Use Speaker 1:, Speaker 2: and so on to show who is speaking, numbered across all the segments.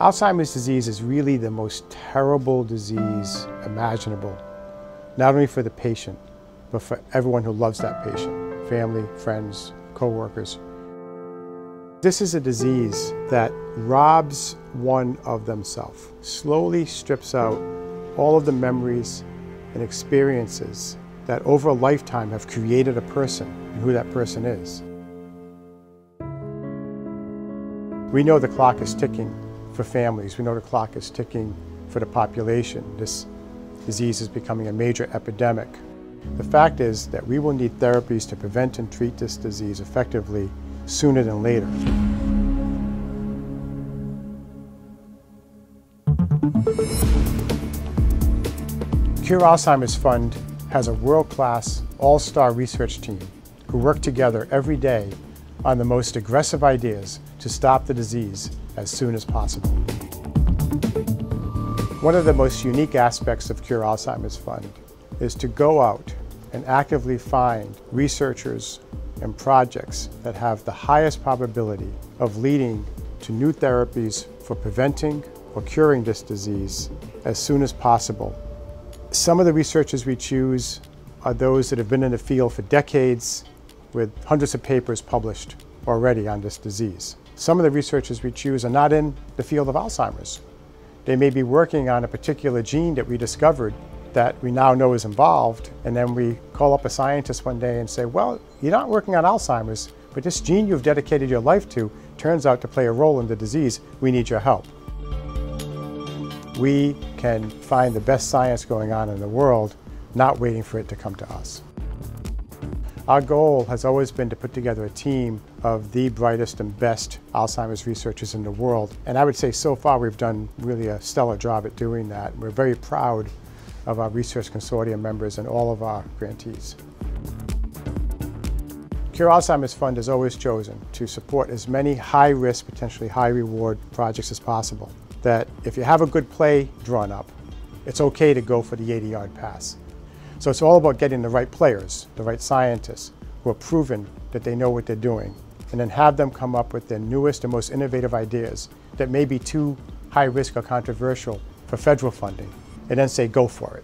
Speaker 1: Alzheimer's disease is really the most terrible disease imaginable, not only for the patient, but for everyone who loves that patient, family, friends, co-workers. This is a disease that robs one of themselves, slowly strips out all of the memories and experiences that over a lifetime have created a person and who that person is. We know the clock is ticking for families. We know the clock is ticking for the population. This disease is becoming a major epidemic. The fact is that we will need therapies to prevent and treat this disease effectively sooner than later. Cure Alzheimer's Fund has a world-class, all-star research team who work together every day on the most aggressive ideas to stop the disease as soon as possible. One of the most unique aspects of Cure Alzheimer's Fund is to go out and actively find researchers and projects that have the highest probability of leading to new therapies for preventing or curing this disease as soon as possible. Some of the researchers we choose are those that have been in the field for decades with hundreds of papers published already on this disease. Some of the researchers we choose are not in the field of Alzheimer's. They may be working on a particular gene that we discovered that we now know is involved, and then we call up a scientist one day and say, well, you're not working on Alzheimer's, but this gene you've dedicated your life to turns out to play a role in the disease. We need your help. We can find the best science going on in the world, not waiting for it to come to us. Our goal has always been to put together a team of the brightest and best Alzheimer's researchers in the world. And I would say so far we've done really a stellar job at doing that. We're very proud of our research consortium members and all of our grantees. Cure Alzheimer's Fund has always chosen to support as many high-risk, potentially high-reward projects as possible. That if you have a good play drawn up, it's okay to go for the 80-yard pass. So it's all about getting the right players, the right scientists, who are proven that they know what they're doing, and then have them come up with their newest and most innovative ideas that may be too high risk or controversial for federal funding, and then say, go for it.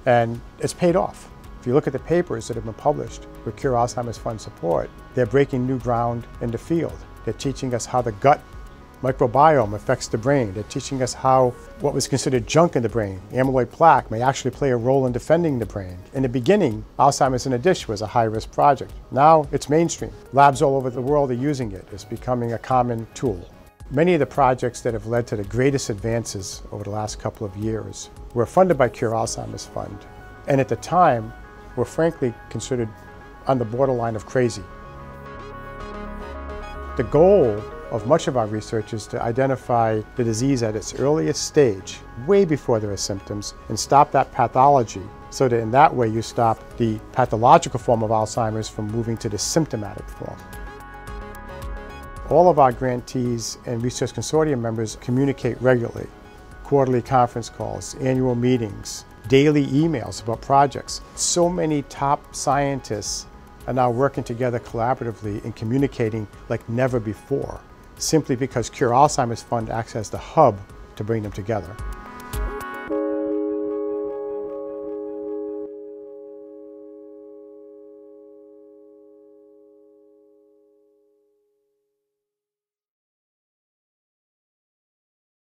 Speaker 1: And it's paid off. If you look at the papers that have been published with Cure Alzheimer's Fund support, they're breaking new ground in the field. They're teaching us how the gut microbiome affects the brain. They're teaching us how what was considered junk in the brain, amyloid plaque, may actually play a role in defending the brain. In the beginning, Alzheimer's in a Dish was a high-risk project. Now it's mainstream. Labs all over the world are using it. It's becoming a common tool. Many of the projects that have led to the greatest advances over the last couple of years were funded by Cure Alzheimer's Fund, and at the time were frankly considered on the borderline of crazy. The goal of much of our research is to identify the disease at its earliest stage, way before there are symptoms, and stop that pathology so that in that way you stop the pathological form of Alzheimer's from moving to the symptomatic form. All of our grantees and research consortium members communicate regularly. Quarterly conference calls, annual meetings, daily emails about projects. So many top scientists are now working together collaboratively and communicating like never before, simply because Cure Alzheimer's Fund acts as the hub to bring them together.